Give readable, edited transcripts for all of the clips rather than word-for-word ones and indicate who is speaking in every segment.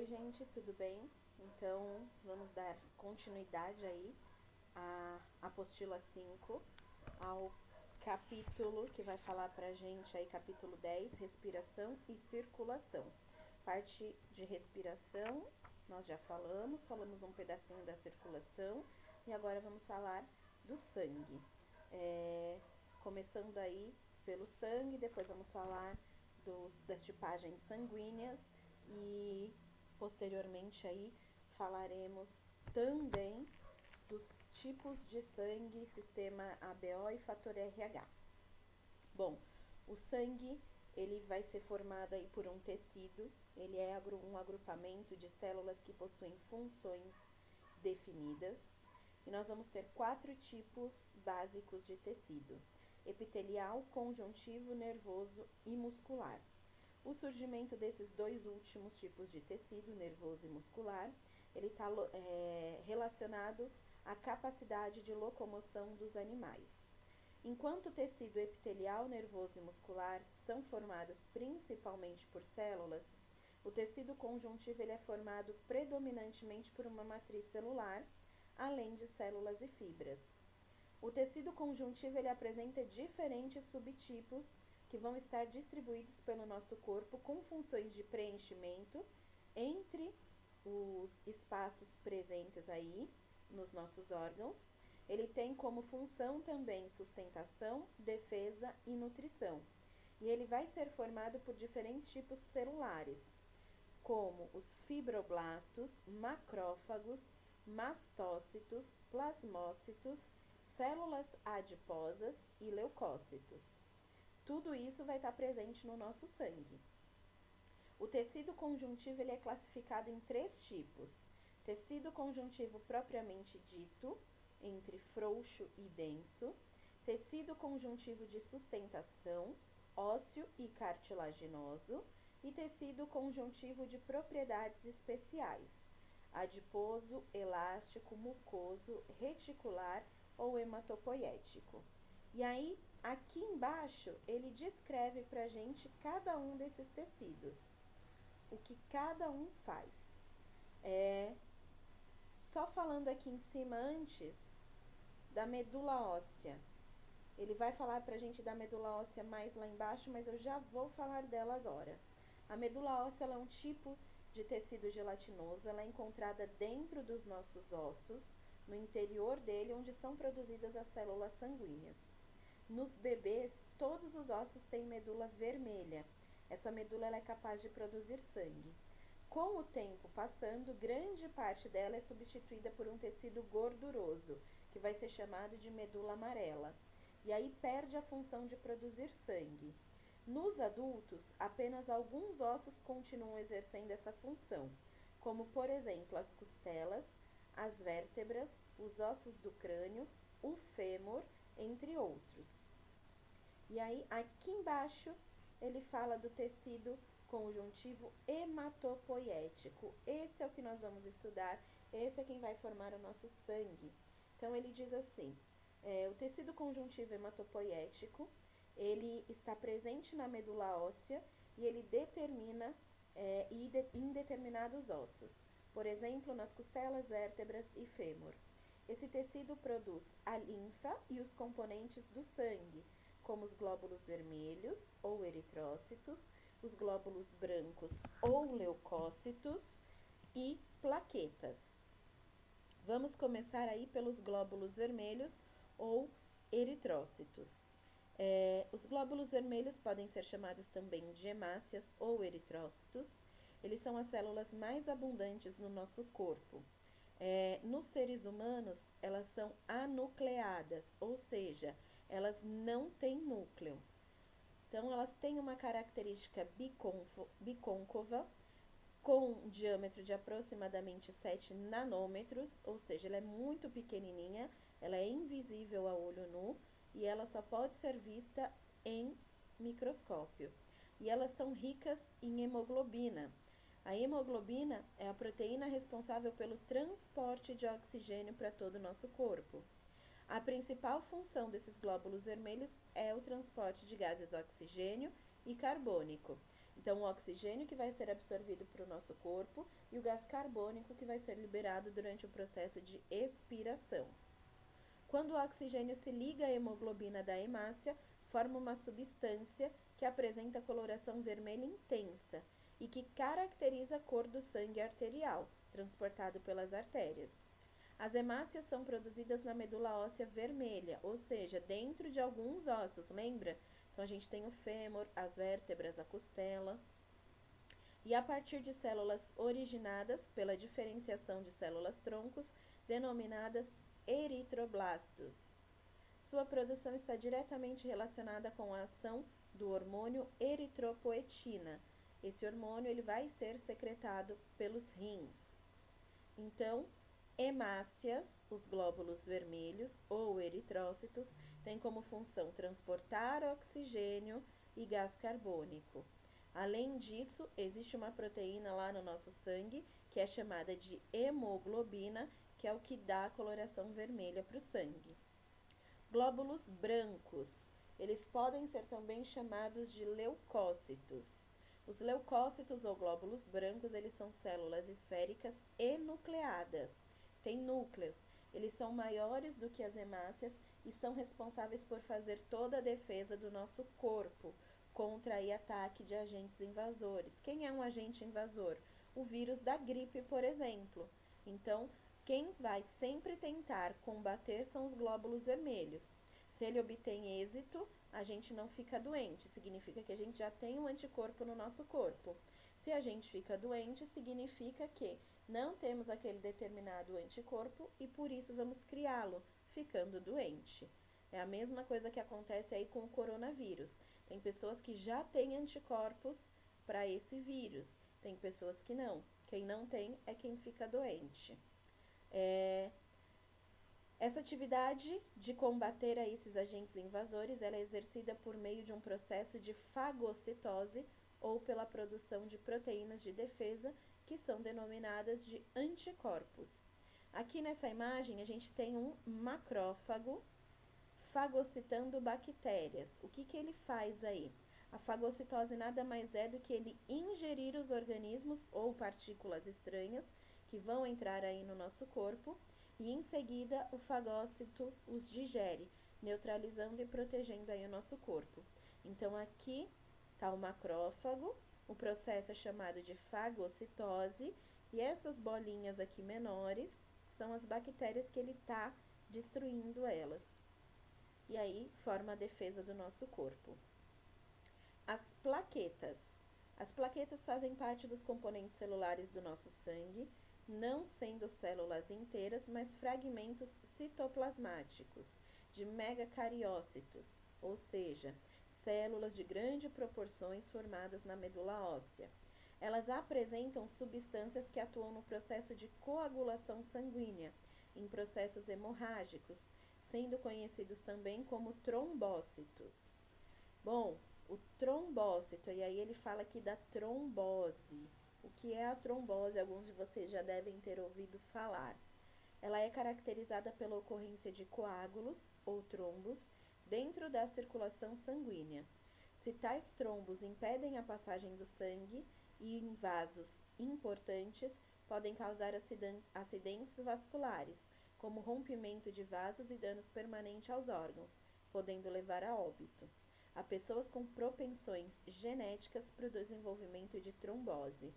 Speaker 1: Oi, gente, tudo bem? Então, vamos dar continuidade aí à apostila 5, ao capítulo que vai falar pra gente aí, capítulo 10, respiração e circulação. Parte de respiração, nós já falamos um pedacinho da circulação e agora vamos falar do sangue. Começando aí pelo sangue, depois vamos falar das tipagens sanguíneas e posteriormente aí falaremos também dos tipos de sangue, sistema ABO e fator RH. Bom, o sangue ele vai ser formado aí por um tecido, ele é um agrupamento de células que possuem funções definidas. E nós vamos ter 4 tipos básicos de tecido: epitelial, conjuntivo, nervoso e muscular. O surgimento desses dois últimos tipos de tecido, nervoso e muscular, ele está relacionado à capacidade de locomoção dos animais. Enquanto o tecido epitelial, nervoso e muscular são formados principalmente por células, o tecido conjuntivo ele é formado predominantemente por uma matriz celular, além de células e fibras. O tecido conjuntivo ele apresenta diferentes subtipos que vão estar distribuídos pelo nosso corpo com funções de preenchimento entre os espaços presentes aí nos nossos órgãos. Ele tem como função também sustentação, defesa e nutrição. E ele vai ser formado por diferentes tipos celulares, como os fibroblastos, macrófagos, mastócitos, plasmócitos, células adiposas e leucócitos. Tudo isso vai estar presente no nosso sangue. O tecido conjuntivo ele é classificado em 3 tipos: tecido conjuntivo propriamente dito, entre frouxo e denso, tecido conjuntivo de sustentação, ósseo e cartilaginoso, e tecido conjuntivo de propriedades especiais, adiposo, elástico, mucoso, reticular ou hematopoético. E aí, aqui embaixo, ele descreve pra gente cada um desses tecidos, o que cada um faz. Só falando aqui em cima antes da medula óssea. Ele vai falar pra gente da medula óssea mais lá embaixo, mas eu já vou falar dela agora. A medula óssea ela é um tipo de tecido gelatinoso, ela é encontrada dentro dos nossos ossos, no interior dele, onde são produzidas as células sanguíneas. Nos bebês, todos os ossos têm medula vermelha. Essa medula ela é capaz de produzir sangue. Com o tempo passando, grande parte dela é substituída por um tecido gorduroso, que vai ser chamado de medula amarela. E aí perde a função de produzir sangue. Nos adultos, apenas alguns ossos continuam exercendo essa função, como por exemplo as costelas, as vértebras, os ossos do crânio, o fêmur, entre outros. E aí aqui embaixo ele fala do tecido conjuntivo hematopoético. Esse é o que nós vamos estudar, esse é quem vai formar o nosso sangue. Então ele diz assim: o tecido conjuntivo hematopoético ele está presente na medula óssea e ele determina em determinados ossos, por exemplo, nas costelas, vértebras e fêmur. Esse tecido produz a linfa e os componentes do sangue, como os glóbulos vermelhos ou eritrócitos, os glóbulos brancos ou leucócitos e plaquetas. Vamos começar aí pelos glóbulos vermelhos ou eritrócitos. Os glóbulos vermelhos podem ser chamados também de hemácias ou eritrócitos. Eles são as células mais abundantes no nosso corpo. Nos seres humanos, elas são anucleadas, ou seja, elas não têm núcleo. Então, elas têm uma característica bicôncava, com um diâmetro de aproximadamente 7 nanômetros, ou seja, ela é muito pequenininha, ela é invisível a olho nu e ela só pode ser vista em microscópio. E elas são ricas em hemoglobina. A hemoglobina é a proteína responsável pelo transporte de oxigênio para todo o nosso corpo. A principal função desses glóbulos vermelhos é o transporte de gases oxigênio e carbônico. Então, o oxigênio que vai ser absorvido para o nosso corpo e o gás carbônico que vai ser liberado durante o processo de expiração. Quando o oxigênio se liga à hemoglobina da hemácia, forma uma substância que apresenta coloração vermelha intensa e que caracteriza a cor do sangue arterial, transportado pelas artérias. As hemácias são produzidas na medula óssea vermelha, ou seja, dentro de alguns ossos, lembra? Então, a gente tem o fêmur, as vértebras, a costela. E a partir de células originadas pela diferenciação de células-troncos, denominadas eritroblastos. Sua produção está diretamente relacionada com a ação do hormônio eritropoetina. Esse hormônio ele vai ser secretado pelos rins. Então, hemácias, os glóbulos vermelhos ou eritrócitos, têm como função transportar oxigênio e gás carbônico. Além disso, existe uma proteína lá no nosso sangue, que é chamada de hemoglobina, que é o que dá a coloração vermelha para o sangue. Glóbulos brancos, eles podem ser também chamados de leucócitos. Os leucócitos ou glóbulos brancos, eles são células esféricas e nucleadas. Tem núcleos. Eles são maiores do que as hemácias e são responsáveis por fazer toda a defesa do nosso corpo contra o ataque de agentes invasores. Quem é um agente invasor? O vírus da gripe, por exemplo. Então, quem vai sempre tentar combater são os glóbulos vermelhos. Se ele obtém êxito, a gente não fica doente, significa que a gente já tem um anticorpo no nosso corpo. Se a gente fica doente, significa que não temos aquele determinado anticorpo e por isso vamos criá-lo, ficando doente. É a mesma coisa que acontece aí com o coronavírus. Tem pessoas que já têm anticorpos para esse vírus, tem pessoas que não. Quem não tem é quem fica doente. Essa atividade de combater a esses agentes invasores, ela é exercida por meio de um processo de fagocitose ou pela produção de proteínas de defesa, que são denominadas de anticorpos. Aqui nessa imagem, a gente tem um macrófago fagocitando bactérias. O que ele faz aí? A fagocitose nada mais é do que ele ingerir os organismos ou partículas estranhas que vão entrar aí no nosso corpo e em seguida o fagócito os digere, neutralizando e protegendo aí o nosso corpo. Então aqui está o macrófago, o processo é chamado de fagocitose e essas bolinhas aqui menores são as bactérias que ele está destruindo elas. E aí forma a defesa do nosso corpo. As plaquetas. As plaquetas fazem parte dos componentes celulares do nosso sangue, não sendo células inteiras, mas fragmentos citoplasmáticos de megacariócitos, ou seja, células de grandes proporções formadas na medula óssea. Elas apresentam substâncias que atuam no processo de coagulação sanguínea, em processos hemorrágicos, sendo conhecidos também como trombócitos. Bom, o trombócito, e aí ele fala aqui da trombose. O que é a trombose? Alguns de vocês já devem ter ouvido falar. Ela é caracterizada pela ocorrência de coágulos ou trombos dentro da circulação sanguínea. Se tais trombos impedem a passagem do sangue e em vasos importantes, podem causar acidentes vasculares, como rompimento de vasos e danos permanentes aos órgãos, podendo levar a óbito. Há pessoas com propensões genéticas para o desenvolvimento de trombose.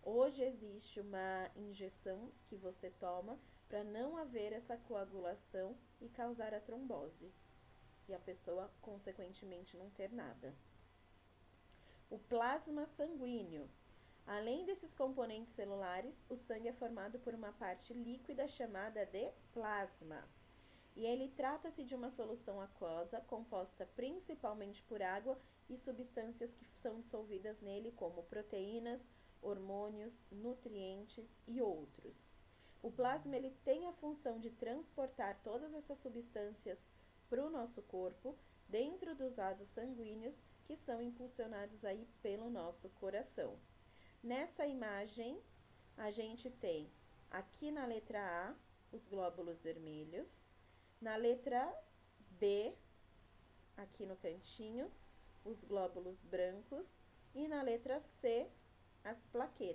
Speaker 1: Hoje existe uma injeção que você toma para não haver essa coagulação e causar a trombose. E a pessoa, consequentemente, não ter nada. O plasma sanguíneo. Além desses componentes celulares, o sangue é formado por uma parte líquida chamada de plasma. E ele trata-se de uma solução aquosa composta principalmente por água e substâncias que são dissolvidas nele, como proteínas, hormônios, nutrientes e outros. O plasma ele tem a função de transportar todas essas substâncias para o nosso corpo dentro dos vasos sanguíneos que são impulsionados aí pelo nosso coração. Nessa imagem, a gente tem aqui na letra A os glóbulos vermelhos, na letra B, aqui no cantinho, os glóbulos brancos E na letra C, as plaquetas.